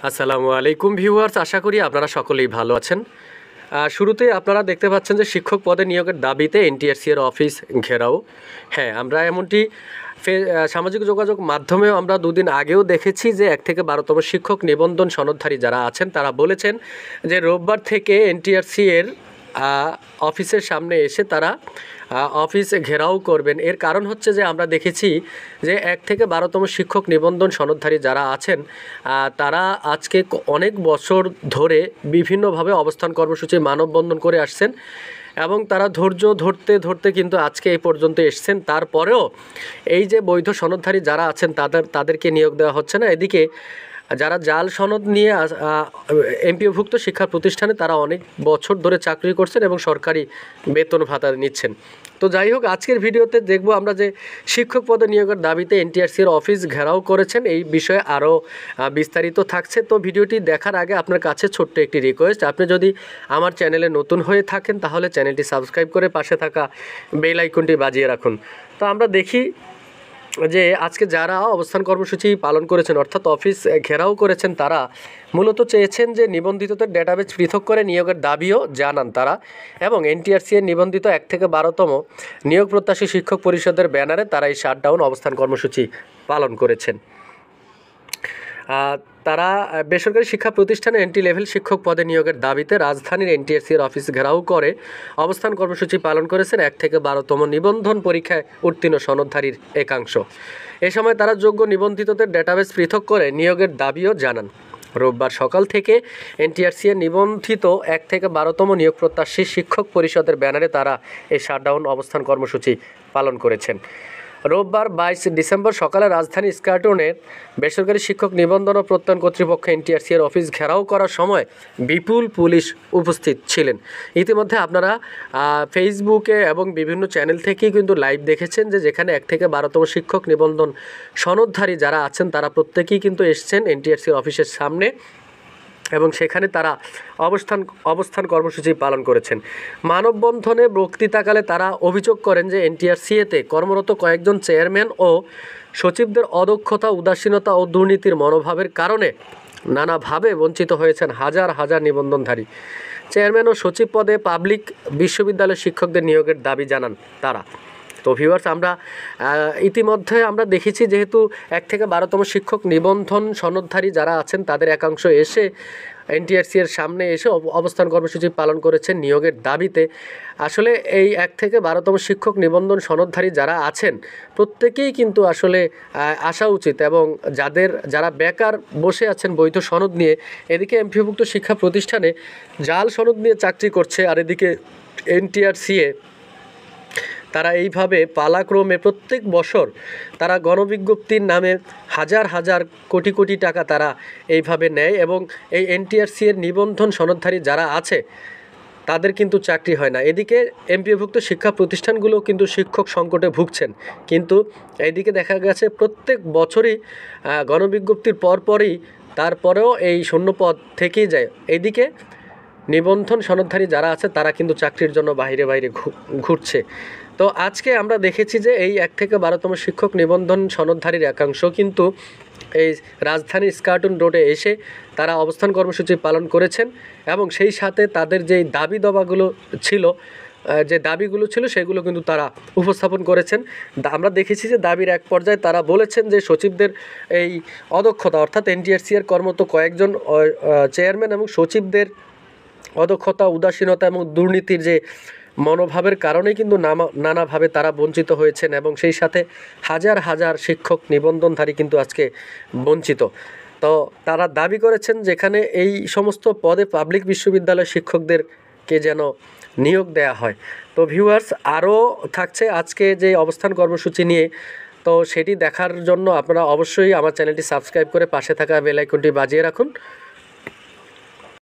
আসসালামু আলাইকুম ভিউয়ার্স, আশা করি আপনারা সকলেই ভালো আছেন। শুরুতেই আপনারা দেখতে পাচ্ছেন যে শিক্ষক পদে নিয়োগের দাবিতে এনটিআরসি এর অফিস ঘেরাও। হ্যাঁ, আমরা এমনটি সামাজিক যোগাযোগ মাধ্যমেও আমরা দুদিন আগেও দেখেছি যে 1 থেকে 12তম শিক্ষক নিবন্ধন সনদধারী যারা আছেন তারা বলেছেন যে রোববার থেকে এনটিআরসি এর অফিসের সামনে এসে তারা অফিস ঘেরাও করবেন। এর কারণ হচ্ছে যে আমরা দেখেছি যে 1 থেকে 12তম শিক্ষক নিবন্ধন সনদধারী যারা আছেন তারা আজকে অনেক বছর ধরে বিভিন্নভাবে অবস্থান কর্মসূচি মানববন্ধন করে আসছেন এবং তারা ধৈর্য ধরতে ধরতে কিন্তু আজকে এই পর্যন্ত এসছেন। তারপরেও এই যে বৈধ সনদধারী যারা আছেন তাদেরকে নিয়োগ দেওয়া হচ্ছে না। এদিকে যারা জাল সনদ নিয়ে এমপিওভুক্ত শিক্ষা প্রতিষ্ঠানে তারা অনেক বছর ধরে চাকরি করছেন এবং সরকারি বেতন ভাতা নিচ্ছেন। তো যাই হোক, আজকের ভিডিওতে দেখব আমরা যে শিক্ষক পদে নিয়োগের দাবিতে এনটিআরসি এর অফিস ঘেরাও করেছেন এই বিষয়ে আরও বিস্তারিত থাকছে। তো ভিডিওটি দেখার আগে আপনার কাছে ছোট্ট একটি রিকোয়েস্ট, আপনি যদি আমার চ্যানেলে নতুন হয়ে থাকেন তাহলে চ্যানেলটি সাবস্ক্রাইব করে পাশে থাকা বেল আইকনটি বাজিয়ে রাখুন। তো আমরা দেখি যে আজকে যারা অবস্থান কর্মসূচি পালন করেছেন অর্থাৎ অফিস ঘেরাও করেছেন তারা মূলত চেয়েছেন যে নিবন্ধিতদের ডেটাবেজ পৃথক করে নিয়োগের দাবিও জানান তারা এবং এনটিআরসি এর নিবন্ধিত 1 থেকে 12তম নিয়োগ প্রত্যাশী শিক্ষক পরিষদের ব্যানারে তারা এই শাটডাউন অবস্থান কর্মসূচি পালন করেছেন। তারা বেসরকারি শিক্ষা প্রতিষ্ঠানে এন্ট্রি লেভেল শিক্ষক পদে নিয়োগের দাবিতে রাজধানীর এনটিআরসি এর অফিস ঘেরাও করে অবস্থান কর্মসূচি পালন করেছেন 1 থেকে 12তম নিবন্ধন পরীক্ষায় উত্তীর্ণ সনদধারীর একাংশ। এ সময় তারা যোগ্য নিবন্ধিতদের ডেটাবেস পৃথক করে নিয়োগের দাবিও জানান। রোববার সকাল থেকে এনটিআরসি এর নিবন্ধিত 1 থেকে 12তম নিয়োগ প্রত্যাশী শিক্ষক পরিষদের ব্যানারে তারা এই শাটডাউন অবস্থান কর্মসূচি পালন করেছেন। রোববার 22 ডিসেম্বর সকালে রাজধানী স্কার্টনের বেসরকারি শিক্ষক নিবন্ধন ও প্রত্যয়ন কর্তৃপক্ষ এনটিআরসি এর অফিস ঘেরাও করার সময় বিপুল পুলিশ উপস্থিত ছিলেন। ইতিমধ্যে আপনারা ফেসবুকে এবং বিভিন্ন চ্যানেল থেকেই কিন্তু লাইভ দেখেছেন যে যেখানে 1 থেকে 12তম শিক্ষক নিবন্ধন সনদধারী যারা আছেন তারা প্রত্যেকেই কিন্তু এসছেন এনটিআরসি এর অফিসের সামনে এবং সেখানে তারা অবস্থান কর্মসূচি পালন করেছেন। মানববন্ধনে বক্তৃতাকালে তারা অভিযোগ করেন যে এনটিআরসিএতে কর্মরত কয়েকজন চেয়ারম্যান ও সচিবদের অদক্ষতা, উদাসীনতা ও দুর্নীতির মনোভাবের কারণে নানাভাবে বঞ্চিত হয়েছেন হাজার হাজার নিবন্ধনধারী। চেয়ারম্যান ও সচিব পদে পাবলিক বিশ্ববিদ্যালয়ের শিক্ষকদের নিয়োগের দাবি জানান তারা। তো ভিউয়ার্স, আমরা ইতিমধ্যে আমরা দেখেছি যেহেতু 1 থেকে 12তম শিক্ষক নিবন্ধন সনদধারী যারা আছেন তাদের একাংশ এসে এনটিআরসি এর সামনে এসে অবস্থান কর্মসূচি পালন করেছেন নিয়োগের দাবিতে। আসলে এই 1 থেকে 12তম শিক্ষক নিবন্ধন সনদধারী যারা আছেন প্রত্যেকেই কিন্তু আসলে আসা উচিত এবং যারা বেকার বসে আছেন বৈধ সনদ নিয়ে, এদিকে এমপিওভুক্ত শিক্ষা প্রতিষ্ঠানে জাল সনদ নিয়ে চাকরি করছে আর এদিকে এনটিআরসিএ তারা এইভাবে পালাক্রমে প্রত্যেক বছর তারা গণবিজ্ঞপ্তির নামে হাজার হাজার কোটি কোটি টাকা তারা এইভাবে নেয় এবং এই এনটিআরসি এর নিবন্ধন সনদধারী যারা আছে তাদের কিন্তু চাকরি হয় না। এদিকে এমপিওভুক্ত শিক্ষা প্রতিষ্ঠানগুলো কিন্তু শিক্ষক সংকটে ভুগছেন, কিন্তু এইদিকে দেখা গেছে প্রত্যেক বছরই গণবিজ্ঞপ্তির পরপরই তারপরেও এই শূন্যপদ থেকেই যায়। এইদিকে নিবন্ধন সনদধারী যারা আছে তারা কিন্তু চাকরির জন্য বাইরে ঘুরছে। তো আজকে আমরা দেখেছি যে এই 1 থেকে 12তম শিক্ষক নিবন্ধন সনদধারীর একাংশ কিন্তু এই রাজধানীর স্কার্টন রোডে এসে তারা অবস্থান কর্মসূচি পালন করেছেন এবং সেই সাথে তাদের যেই দাবিগুলো ছিল সেগুলো কিন্তু তারা উপস্থাপন করেছেন। আমরা দেখেছি যে দাবির এক পর্যায়ে তারা বলেছেন যে সচিবদের এই অদক্ষতা অর্থাৎ এনটিআরসি এর কর্মরত কয়েকজন চেয়ারম্যান এবং সচিবদের অদক্ষতা, উদাসীনতা এবং দুর্নীতির যে মনোভাবের কারণেই কিন্তু নানাভাবে তারা বঞ্চিত হয়েছেন এবং সেই সাথে হাজার হাজার শিক্ষক নিবন্ধনধারী কিন্তু আজকে বঞ্চিত। তো তারা দাবি করেছেন যেখানে এই সমস্ত পদে পাবলিক বিশ্ববিদ্যালয়ের শিক্ষকদেরকে যেন নিয়োগ দেয়া হয়। তো ভিউয়ার্স, আরও থাকছে আজকে যে অবস্থান কর্মসূচি নিয়ে, তো সেটি দেখার জন্য আপনারা অবশ্যই আমার চ্যানেলটি সাবস্ক্রাইব করে পাশে থাকা বেল আইকনটি বাজিয়ে রাখুন।